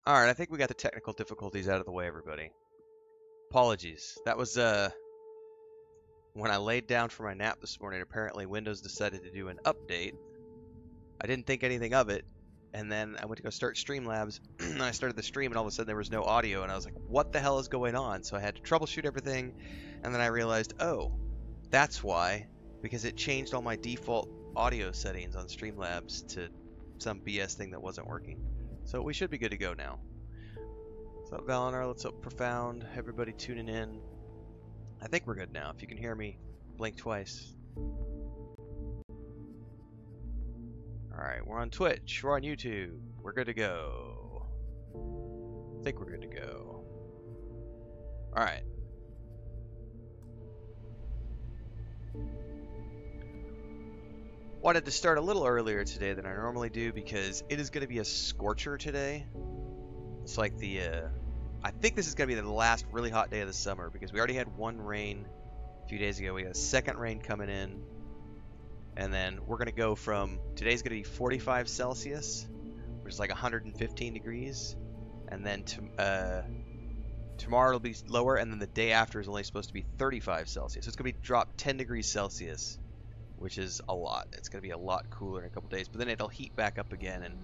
Alright, I think we got the technical difficulties out of the way, everybody. Apologies. That was, when I laid down for my nap this morning, apparently Windows decided to do an update. I didn't think anything of it, and then I went to go start Streamlabs, and I started the stream, and all of a sudden there was no audio, and I was like, what the hell is going on? So I had to troubleshoot everything, and then I realized, oh, that's why, because it changed all my default audio settings on Streamlabs to some BS thing that wasn't working. So we should be good to go now. What's up, Valinar? What's up, Profound? Everybody tuning in. I think we're good now. If you can hear me, blink twice. Alright, we're on Twitch. We're on YouTube. We're good to go. I think we're good to go. Alright. Wanted to start a little earlier today than I normally do because it is going to be a scorcher today. It's like the, I think this is going to be the last really hot day of the summer because we already had one rain a few days ago. We got a second rain coming in. And then we're going to go from, today's going to be 45 Celsius, which is like 115 degrees. And then tomorrow it'll be lower, and then the day after is only supposed to be 35 Celsius. So it's going to be dropped 10 degrees Celsius, which is a lot. It's going to be a lot cooler in a couple days, but then it'll heat back up again, and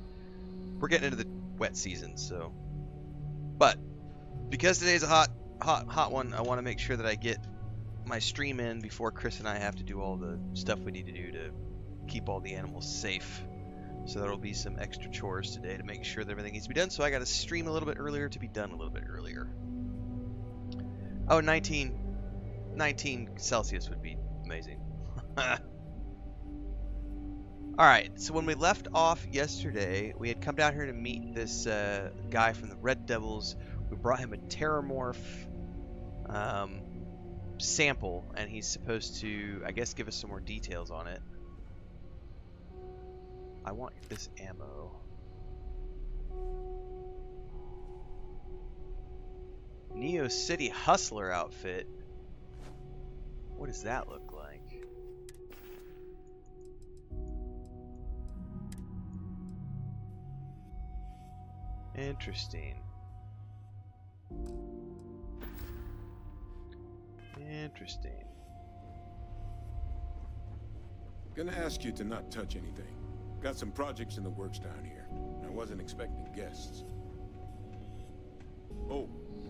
we're getting into the wet season, so. But because today's a hot one, I want to make sure that I get my stream in before Chris and I have to do all the stuff we need to do to keep all the animals safe. So there'll be some extra chores today to make sure that everything needs to be done. So I got to stream a little bit earlier to be done a little bit earlier. Oh, 19 Celsius would be amazing. Alright, so when we left off yesterday, we had come down here to meet this guy from the Red Devils. We brought him a Terramorph sample, and he's supposed to, I guess, give us some more details on it. I want this ammo. Neo City Hustler outfit. What does that look like? Interesting. Interesting. Gonna ask you to not touch anything. Got some projects in the works down here. I wasn't expecting guests. Oh,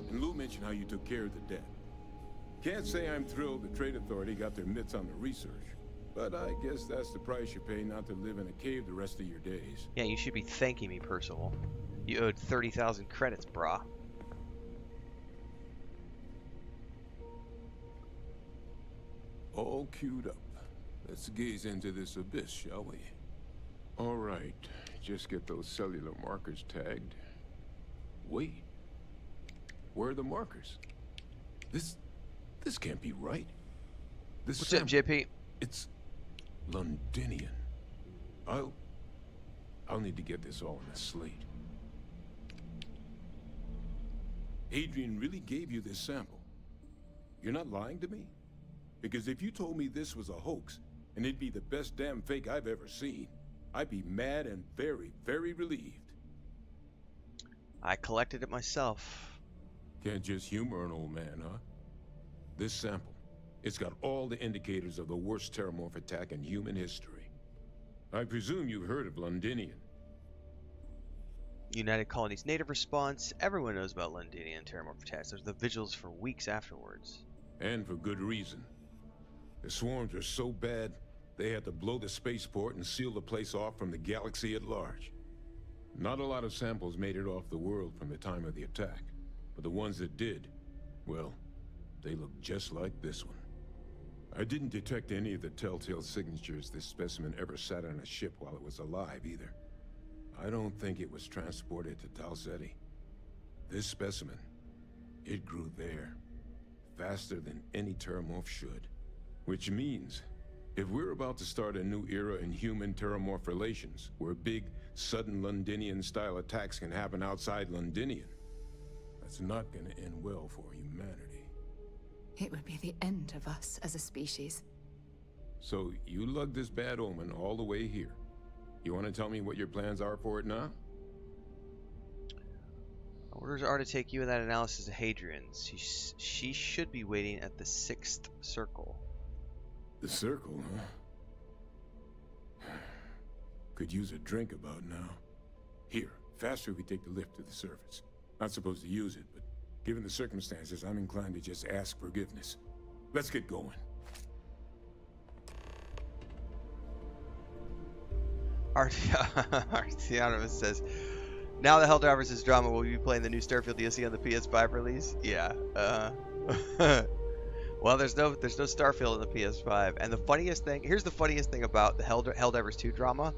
and Lou mentioned how you took care of the debt. Can't say I'm thrilled the Trade Authority got their mitts on the research, but I guess that's the price you pay not to live in a cave the rest of your days. Yeah, you should be thanking me, Percival. You owed 30,000 credits, brah. All queued up. Let's gaze into this abyss, shall we? All right, just get those cellular markers tagged. Wait, where are the markers? This can't be right. What's up, JP? It's Londinian. I'll need to get this all in a slate. Adrian really gave you this sample. You're not lying to me? Because if you told me this was a hoax, and it'd be the best damn fake I've ever seen, I'd be mad and very, very relieved. I collected it myself. Can't just humor an old man, huh? This sample, it's got all the indicators of the worst Terramorph attack in human history. I presume you've heard of Londinian. United Colonies native response. Everyone knows about Londinian Terramorph attacks. There's the vigils for weeks afterwards. And for good reason. The swarms are so bad, they had to blow the spaceport and seal the place off from the galaxy at large. Not a lot of samples made it off the world from the time of the attack, but the ones that did, well, they look just like this one. I didn't detect any of the telltale signatures this specimen ever sat on a ship while it was alive, either. I don't think it was transported to Tau Ceti. This specimen, it grew there, faster than any Terramorph should. Which means, if we're about to start a new era in human-Terramorph relations, where big, sudden Londinian-style attacks can happen outside Londinian, that's not gonna end well for humanity. It would be the end of us as a species. So, you lugged this bad omen all the way here. You want to tell me what your plans are for it now? Orders are to take you in that analysis to Hadrian's. She should be waiting at the 6th circle. The circle, huh? Could use a drink about now. Here, faster we take the lift to the surface. Not supposed to use it, but given the circumstances, I'm inclined to just ask forgiveness. Let's get going. Artianus says, now the Helldivers is drama. Will you be playing the new Starfield DLC on the PS5 release? Yeah. Well, there's no Starfield on the PS5. And the funniest thing, here's the funniest thing about the Helldivers 2 drama.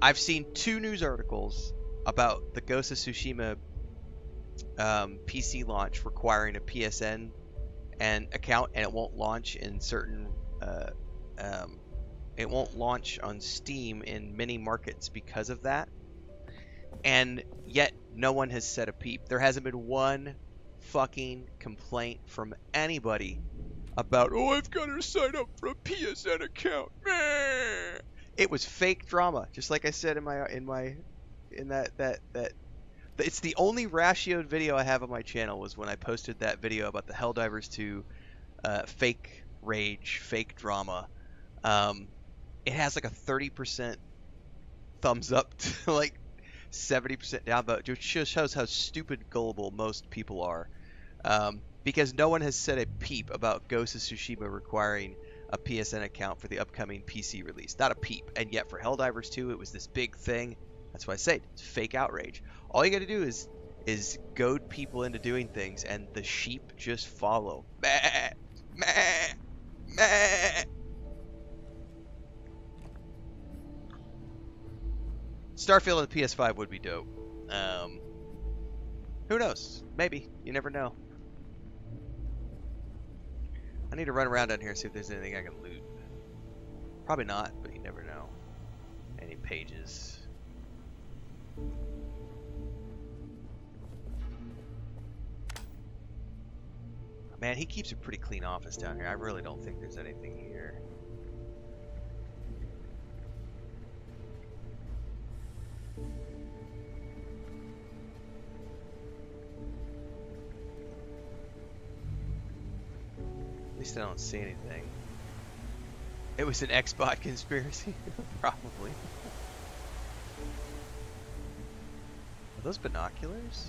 I've seen 2 news articles about the Ghost of Tsushima PC launch requiring a PSN and account, and it won't launch in certain it won't launch on Steam in many markets because of that. And yet no one has said a peep. There hasn't been one fucking complaint from anybody about, oh, I've got to sign up for a PSN account. It was fake drama, just like I said in that it's the only ratioed video I have on my channel was when I posted that video about the Helldivers 2 fake rage, fake drama. It has like a 30% thumbs up to like 70% down vote, which just shows how stupid gullible most people are. Because no one has said a peep about Ghost of Tsushima requiring a PSN account for the upcoming PC release. Not a peep. And yet for Helldivers 2, it was this big thing. That's why I say it's fake outrage. All you got to do is goad people into doing things, and the sheep just follow. Meh, meh, meh. Starfield on the PS5 would be dope. Who knows? Maybe. You never know. I need to run around down here and see if there's anything I can loot. Probably not, but you never know. Any pages. Man, he keeps a pretty clean office down here. I really don't think there's anything here. At least I don't see anything. It was an Xbot conspiracy? Probably. Are those binoculars?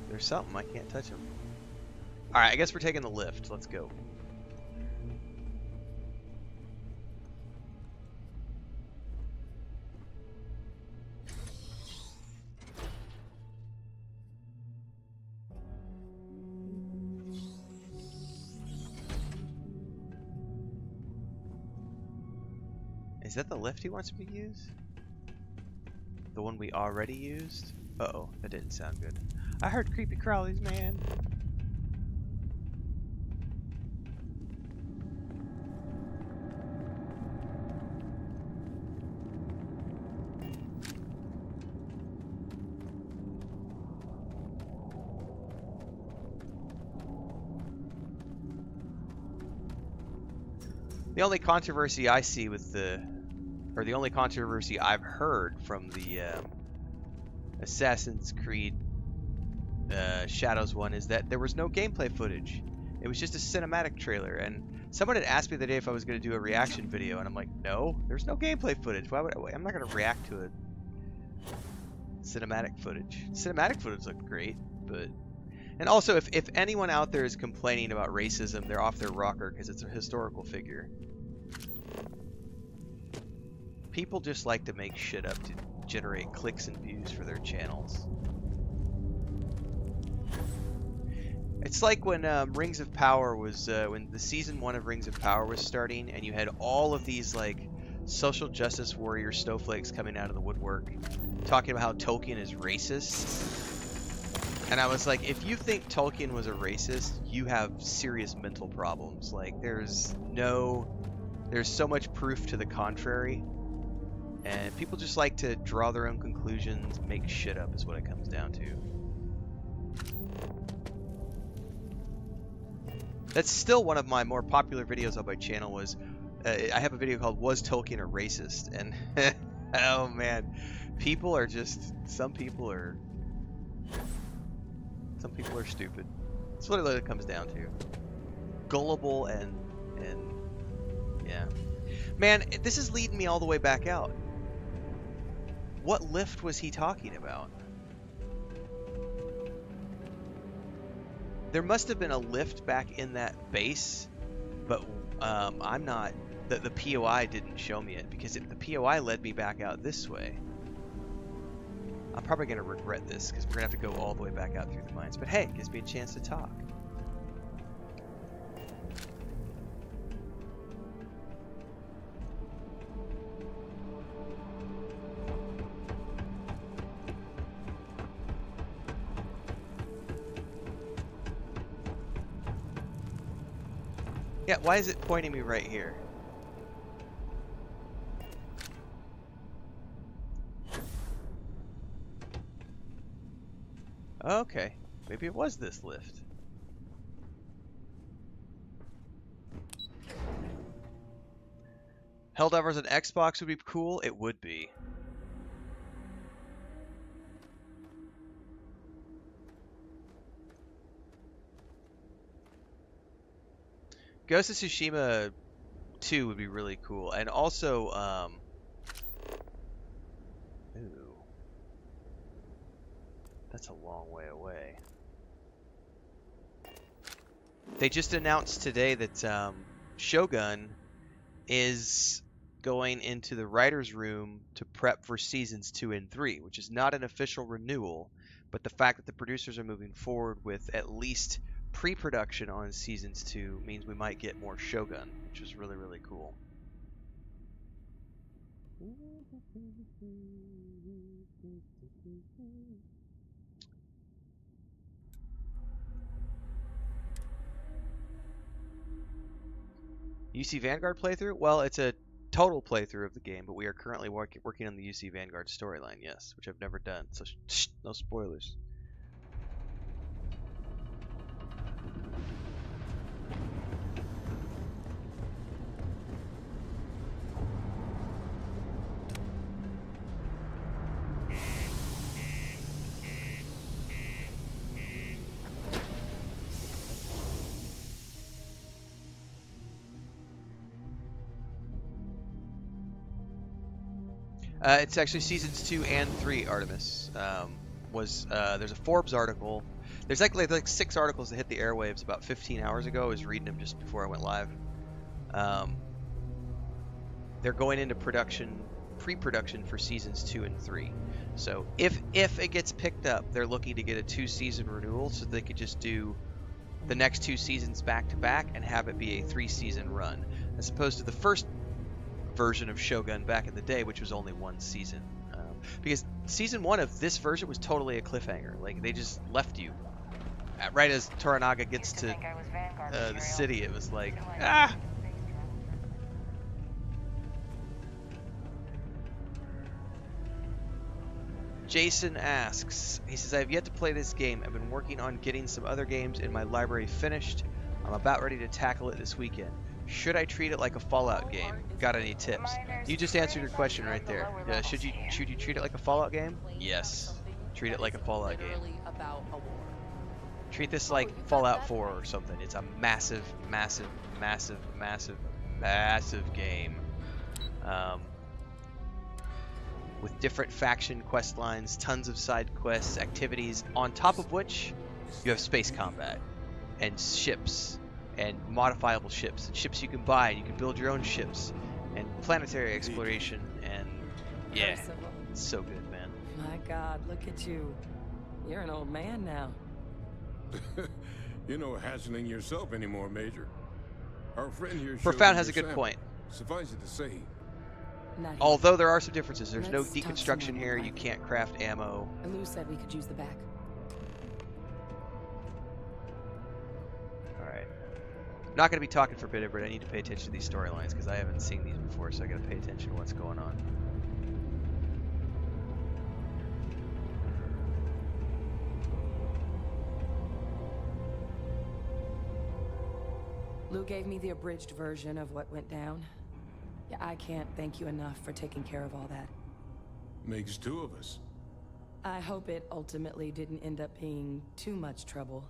There's something. I can't touch them. Alright, I guess we're taking the lift. Let's go. Is that the lift he wants me to use? The one we already used? Uh-oh, that didn't sound good. I heard creepy crawlies, man. The only controversy I see with the only controversy I've heard from the Assassin's Creed Shadows one is that there was no gameplay footage. It was just a cinematic trailer, and someone had asked me the day if I was going to do a reaction video, and I'm like, no, there's no gameplay footage. Why would I'm not going to react to a cinematic footage. Cinematic footage looked great, but... And also, if anyone out there is complaining about racism, they're off their rocker because it's a historical figure. People just like to make shit up to generate clicks and views for their channels. It's like when Rings of Power was, when the season 1 of Rings of Power was starting, and you had all of these like social justice warrior snowflakes coming out of the woodwork, talking about how Tolkien is racist. And I was like, if you think Tolkien was a racist, you have serious mental problems. Like, there's so much proof to the contrary. And people just like to draw their own conclusions, make shit up is what it comes down to. That's still one of my more popular videos on my channel was, I have a video called Was Tolkien a Racist? And, oh man, people are just, some people are Some people are stupid. That's literally what it comes down to. Gullible and yeah. Man, this is leading me all the way back out. What lift was he talking about? There must have been a lift back in that base, but I'm not. The POI didn't show me it because the POI led me back out this way. I'm probably going to regret this because we're going to have to go all the way back out through the mines. But hey, it gives me a chance to talk. Yeah, why is it pointing me right here? Okay, maybe it was this lift. Helldivers on Xbox would be cool. It would be. Ghost of Tsushima 2 would be really cool, and also, ooh, that's a long way away. They just announced today that Shogun is going into the writer's room to prep for seasons 2 and 3, which is not an official renewal, but the fact that the producers are moving forward with at least pre-production on seasons 2 means we might get more Shogun, which is really, really cool. UC Vanguard playthrough? Well, it's a total playthrough of the game, but we are currently working on the UC Vanguard storyline, yes, which I've never done, so no spoilers. It's actually seasons 2 and 3, Artemis. There's a Forbes article. There's like 6 articles that hit the airwaves about 15 hours ago. I was reading them just before I went live. They're going into production, pre-production for seasons 2 and 3. So if it gets picked up, they're looking to get a 2-season renewal so they could just do the next 2 seasons back to back and have it be a 3-season run, as opposed to the first version of Shogun back in the day, which was only 1 season. Because season 1 of this version was totally a cliffhanger. Like, they just left you right as Toranaga gets to the city. It was like, ah. Jason asks, he says, I have yet to play this game. I've been working on getting some other games in my library finished. I'm about ready to tackle it this weekend. Should I treat it like a Fallout game? Got any tips? You just answered your question right there. Should you treat it like a Fallout game? Yes. Treat it like a Fallout game. Treat this like Fallout 4 or something. It's a massive, massive, massive, massive, massive game. With different faction quest lines, tons of side quests, activities, on top of which you have space combat and ships. And modifiable ships, and ships you can buy, and you can build your own ships, and planetary exploration, and yeah, it's so good, man. My God, look at you. You're an old man now. You're no hassling yourself anymore, Major. Our friend here. Profound has a good point. Suffice it to say. Although there are some differences, there's no deconstruction here. You can't craft ammo. Lou said we could use the back. Not going to be talking forbidden, but I need to pay attention to these storylines because I haven't seen these before, so I got to pay attention to what's going on. Lou gave me the abridged version of what went down. Yeah, I can't thank you enough for taking care of all that. Makes 2 of us. I hope it ultimately didn't end up being too much trouble.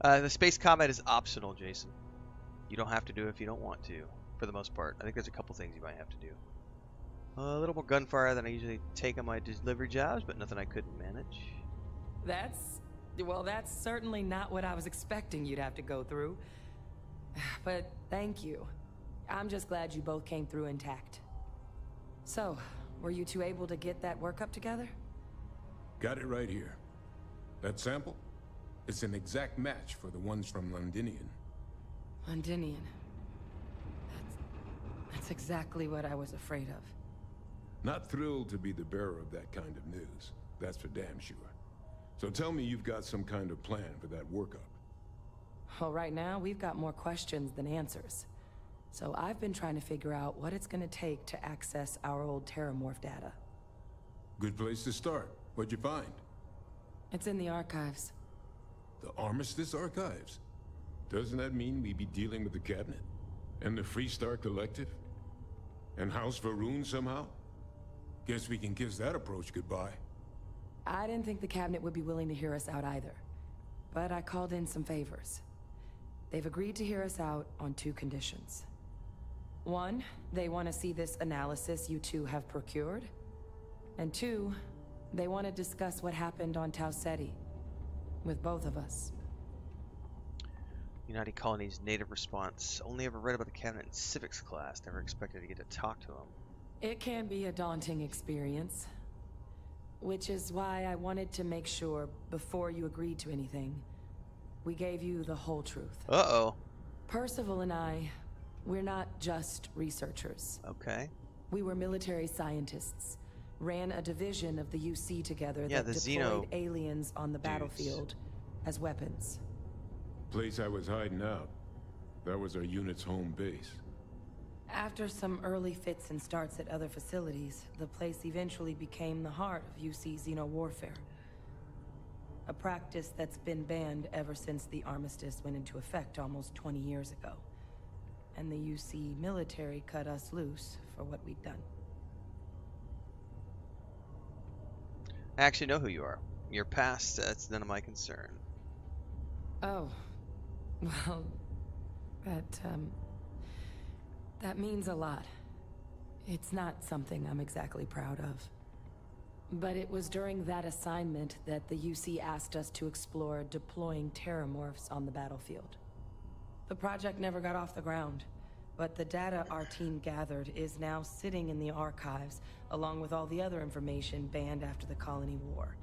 The space combat is optional, Jason. You don't have to do it if you don't want to, for the most part. I think there's a couple things you might have to do. A little more gunfire than I usually take on my delivery jobs, but nothing I couldn't manage. Well, that's certainly not what I was expecting you'd have to go through. But thank you. I'm just glad you both came through intact. So, were you two able to get that workup together? Got it right here. That sample? It's an exact match for the ones from Londinian. Londinian. That's exactly what I was afraid of. Not thrilled to be the bearer of that kind of news. That's for damn sure. So tell me you've got some kind of plan for that workup. Well, right now, we've got more questions than answers. So I've been trying to figure out what it's gonna take to access our old Terramorph data. Good place to start. What'd you find? It's in the archives. The Armistice Archives? Doesn't that mean we'd be dealing with the Cabinet? And the Freestar Collective? And House Varun somehow? Guess we can kiss that approach goodbye. I didn't think the Cabinet would be willing to hear us out either. But I called in some favors. They've agreed to hear us out on 2 conditions. 1, they want to see this analysis you two have procured. And 2, they want to discuss what happened on Tau Ceti. With both of us. United Colony's native response. Only ever read about the Cabinet in civics class. Never expected to get to talk to them. It can be a daunting experience. Which is why I wanted to make sure, before you agreed to anything, we gave you the whole truth. Uh-oh. Percival and I, we're not just researchers. Okay. We were military scientists. Ran a division of the UC together Yeah, that the deployed Xeno aliens on the dudes. battlefield as weapons. Place I was hiding out. That was our unit's home base. After some early fits and starts at other facilities, the place eventually became the heart of UC Xeno warfare. A practice that's been banned ever since the armistice went into effect almost 20 years ago. And the UC military cut us loose for what we'd done. I actually know who you are. Your past, that's none of my concern. Oh. Well, that means a lot. It's not something I'm exactly proud of. But it was during that assignment that the UC asked us to explore deploying Terramorphs on the battlefield. The project never got off the ground, but the data our team gathered is now sitting in the archives, along with all the other information banned after the Colony War.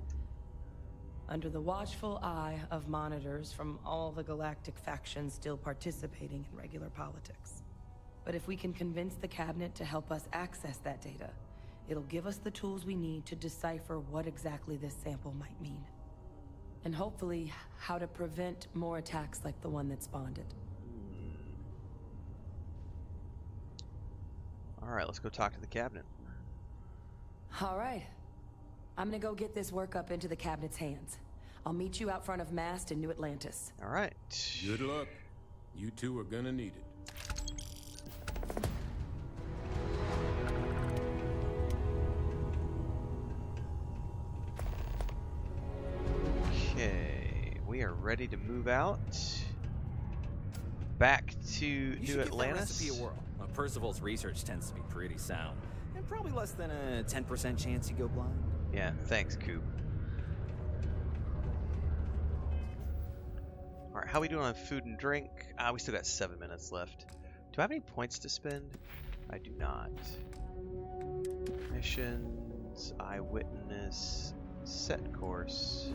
Under the watchful eye of monitors from all the galactic factions still participating in regular politics. But if we can convince the Cabinet to help us access that data, it'll give us the tools we need to decipher what exactly this sample might mean. And hopefully, how to prevent more attacks like the one that spawned it. Alright, let's go talk to the Cabinet. Alright. I'm gonna go get this workup into the Cabinet's hands. I'll meet you out front of Mast in New Atlantis. Alright. Good luck. You two are gonna need it. Okay, we are ready to move out. Back to You New should give that Atlantis. recipe a whirl. Percival's research tends to be pretty sound. And probably less than a 10% chance you go blind. Yeah, thanks, Coop. Alright, how we doing on food and drink? We still got 7 minutes left. Do I have any points to spend? I do not. Missions, eyewitness, set course.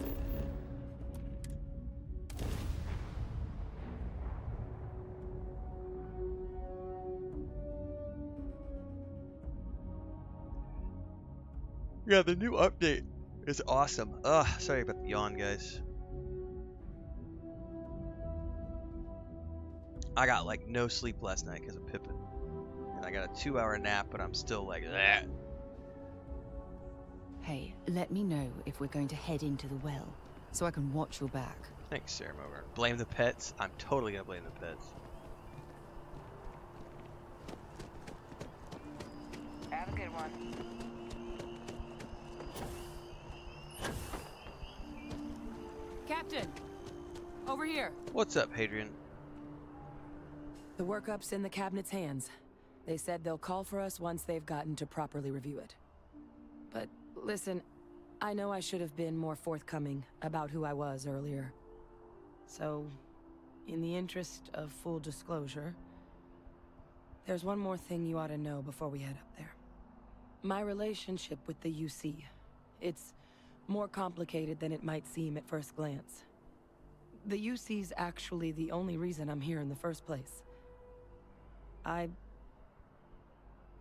Yeah, the new update is awesome. Ugh, sorry about the yawn, guys. I got like no sleep last night because of Pippin. And I got a 2-hour nap, but I'm still like, that. Hey, let me know if we're going to head into the well, so I can watch your back. Thanks, Sarah Mover. Blame the pets? I'm totally gonna blame the pets. good one. Captain! Over here! What's up, Hadrian? The workup's in the cabinet's hands. They said they'll call for us once they've gotten to properly review it. But listen, I know I should have been more forthcoming about who I was earlier. So, in the interest of full disclosure, there's one more thing you ought to know before we head up there. My relationship with the UC. It's more complicated than it might seem at first glance. The UC's actually the only reason I'm here in the first place. I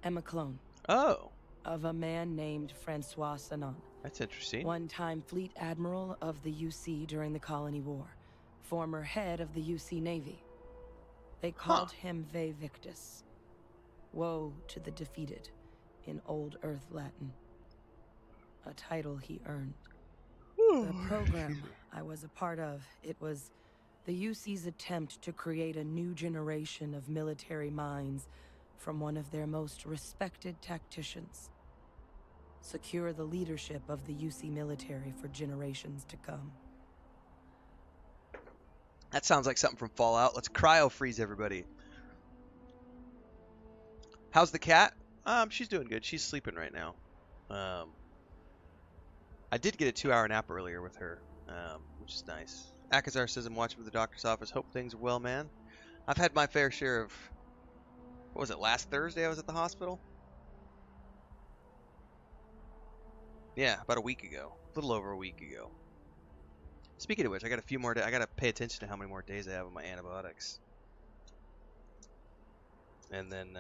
am a clone. Oh. Of a man named Francois Sanon. That's interesting. One-time fleet admiral of the UC during the Colony War. Former head of the UC Navy. They called him Ve Victus. Woe to the defeated, in Old Earth Latin. A title he earned. The program I was a part of, it was the UC's attempt to create a new generation of military minds from one of their most respected tacticians. Secure the leadership of the UC military for generations to come. That sounds like something from Fallout. Let's cryo-freeze everybody. How's the cat? She's doing good. She's sleeping right now. I did get a 2-hour nap earlier with her, which is nice. Akazar says I'm watching from the doctor's office. Hope things are well, man. I've had my fair share of... What was it, last Thursday I was at the hospital? Yeah, about a week ago. A little over a week ago. Speaking of which, I got a few more days. I got to pay attention to how many more days I have on my antibiotics. And then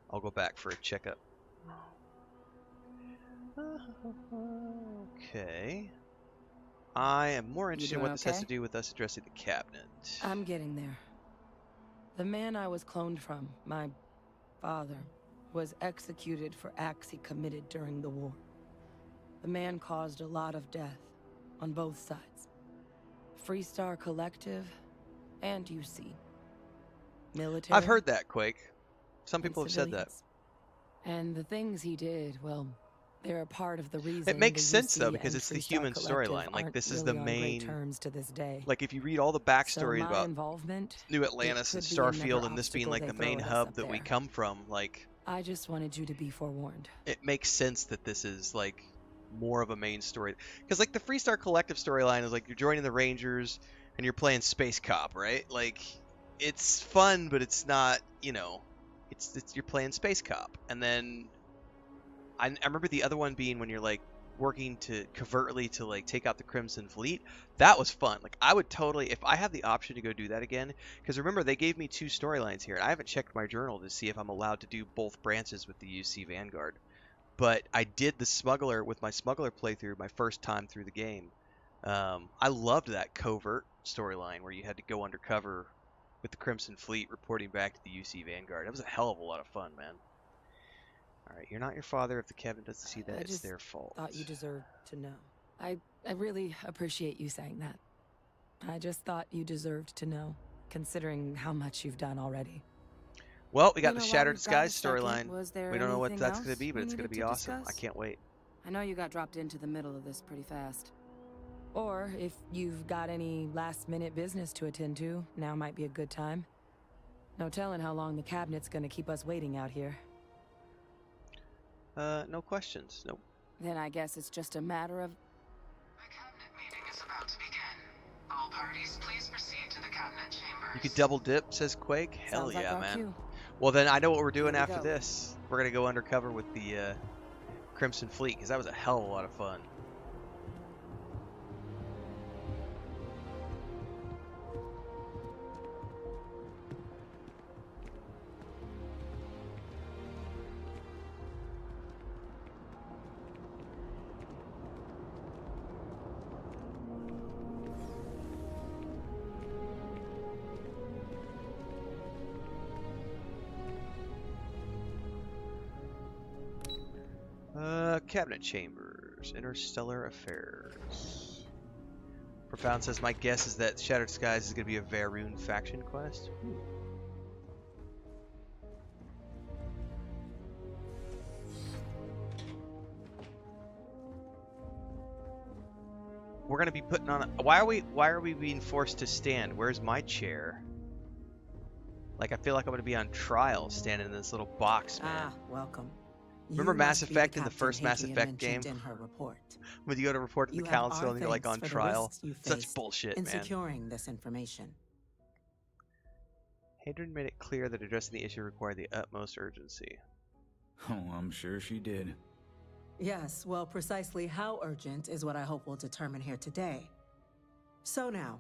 I'll go back for a checkup. Okay. I am more interested in what this has to do with us addressing the cabinet. I'm getting there. The man I was cloned from, my father, was executed for acts he committed during the war. The man caused a lot of death on both sides. Freestar Collective and UC. Military. I've heard that, Quake. Some people have said that. And the things he did, well, they're a part of the reason. It makes the sense UC though, because and it's the Freestar human Collective storyline. Like aren't this is really the on main. great terms to this day. Like if you read all the backstory So my about involvement, New Atlantis and it could be another Starfield, and this being obstacle like they the throw main at us hub up that we there. come from, like I just wanted you to be forewarned. it makes sense that this is like more of a main story. Because like the Freestar Collective storyline is like you're joining the Rangers and you're playing Space Cop, right? Like it's fun, but it's not, you know, it's you're playing Space Cop. And then I remember the other one being when you're like working to covertly to like take out the Crimson Fleet. That was fun. Like I would totally, if I had the option to go do that again, because remember they gave me 2 storylines here, and I haven't checked my journal to see if I'm allowed to do both branches with the UC Vanguard. But I did the smuggler with my smuggler playthrough my first time through the game. I loved that covert storyline where you had to go undercover with the Crimson Fleet reporting back to the UC Vanguard. That was a hell of a lot of fun, man. Alright, you're not your father. If the cabinet doesn't see that, it's their fault. Thought you deserved to know. I really appreciate you saying that. I just thought you deserved to know, considering how much you've done already. Well, we got You the know, while Shattered we've got a Skies second, storyline. was there We don't know what anything that's going to else be, but we it's going to needed be awesome. I discuss? can't wait. I know you got dropped into the middle of this pretty fast. Or if you've got any last-minute business to attend to, now might be a good time. No telling how long the cabinet's gonna keep us waiting out here. No questions. Nope. Then I guess it's just a matter of... The cabinet meeting is about to begin. All parties, please proceed to the cabinet chambers. You could double dip, says Quake. Hell Sounds like yeah, our man. cue. Well, then I know what we're doing Here we after go. this. We're going to go undercover with the Crimson Fleet, because that was a hell of a lot of fun. Cabinet Chambers, Interstellar Affairs. Profound says, my guess is that Shattered Skies is going to be a Varun faction quest. We're gonna be putting on. Why are we being forced to stand? Where's my chair? Like, I feel like I'm gonna be on trial, standing in this little box, man. Ah, welcome. Remember You Mass must be the Effect in the captain first Mass Hadrian Effect game? mentioned in her report. When you go to report to the You have council our and you're like on thanks for the trial. risks you Such faced bullshit, in man. securing this information. Hadrian made it clear that addressing the issue required the utmost urgency. Oh, I'm sure she did. Yes, well, precisely how urgent is what I hope we'll determine here today. So now,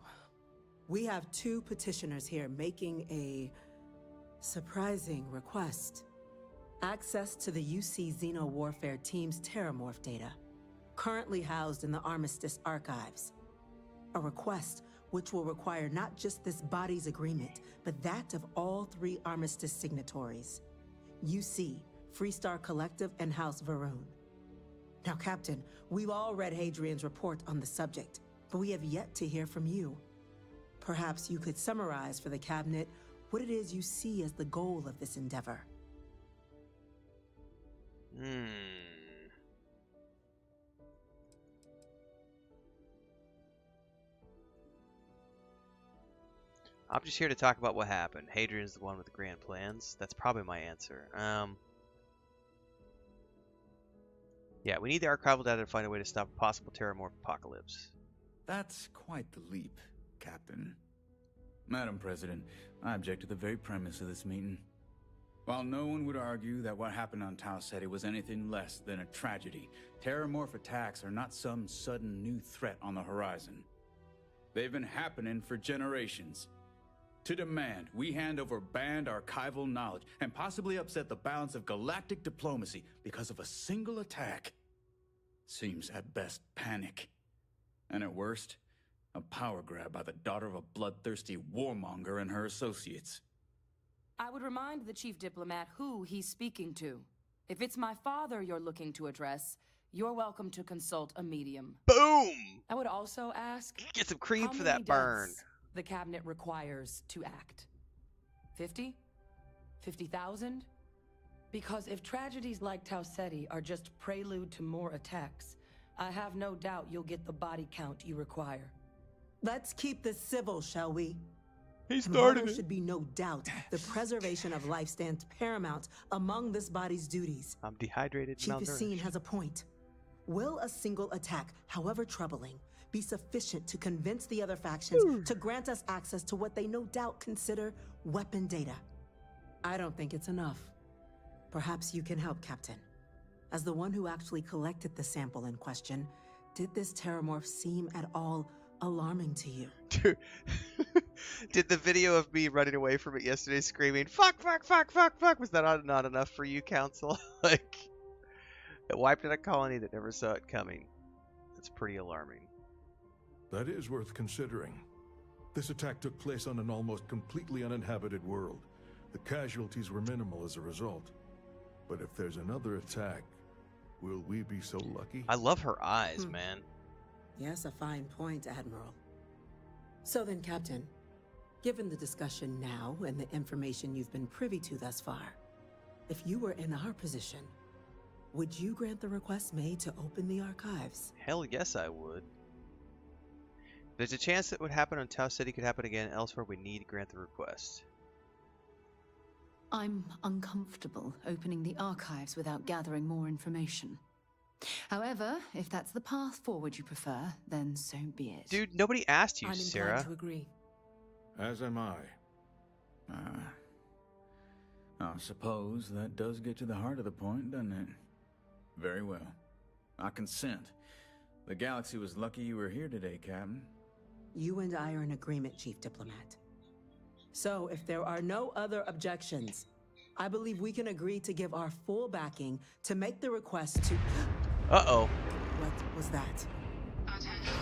we have two petitioners here making a surprising request. Access to the UC Xeno Warfare Team's Terramorph data, currently housed in the Armistice archives. A request which will require not just this body's agreement, but that of all three Armistice signatories. UC, Freestar Collective, and House Varun. Now, Captain, we've all read Hadrian's report on the subject, but we have yet to hear from you. Perhaps you could summarize for the Cabinet what it is you see as the goal of this endeavor. I'm just here to talk about what happened. Hadrian's the one with the grand plans. That's probably my answer. Yeah, we need the archival data to find a way to stop a possible Terramorph apocalypse. That's quite the leap, Captain. Madam President, I object to the very premise of this meeting. While no one would argue that what happened on Tau Ceti was anything less than a tragedy, Terramorph attacks are not some sudden new threat on the horizon. They've been happening for generations. To demand we hand over banned archival knowledge and possibly upset the balance of galactic diplomacy because of a single attack seems at best panic. And at worst, a power grab by the daughter of a bloodthirsty warmonger and her associates. I would remind the chief diplomat who he's speaking to. If it's my father you're looking to address, you're welcome to consult a medium. Boom! I would also ask, Get some cream how for many that burn. deaths the Cabinet requires to act? 50? 50,000? Because if tragedies like Tau Ceti are just prelude to more attacks, I have no doubt you'll get the body count you require. Let's keep this civil, shall we? He And while started there it. should be no doubt the preservation of life stands paramount among this body's duties. I'm dehydrated, Chief Yassine malnourished. has a point. Will a single attack, however troubling, be sufficient to convince the other factions to grant us access to what they no doubt consider weapon data? I don't think it's enough. Perhaps you can help, Captain. As the one who actually collected the sample in question, did this Terramorph seem at all alarming to you? Dude, did the video of me running away from it yesterday screaming, fuck, fuck, fuck, fuck, fuck, was that not enough for you, Council? Like, it wiped out a colony that never saw it coming. It's pretty alarming. That is worth considering. This attack took place on an almost completely uninhabited world. The casualties were minimal as a result. But if there's another attack, will we be so lucky? I love her eyes, man. Yes, a fine point, Admiral. So then, Captain, given the discussion now and the information you've been privy to thus far, if you were in our position, would you grant the request made to open the archives? Hell yes, I would. There's a chance that what happened on Tau City could happen again elsewhere. We need to grant the request. I'm uncomfortable opening the archives without gathering more information. However, if that's the path forward you prefer, then so be it. Dude, nobody asked you, I'm Sarah. inclined to agree. As am I. I suppose that does get to the heart of the point, doesn't it? Very well. I consent. The galaxy was lucky you were here today, Captain. You and I are in agreement, Chief Diplomat. So, if there are no other objections, I believe we can agree to give our full backing to make the request to... Uh-oh. What was that? Attention.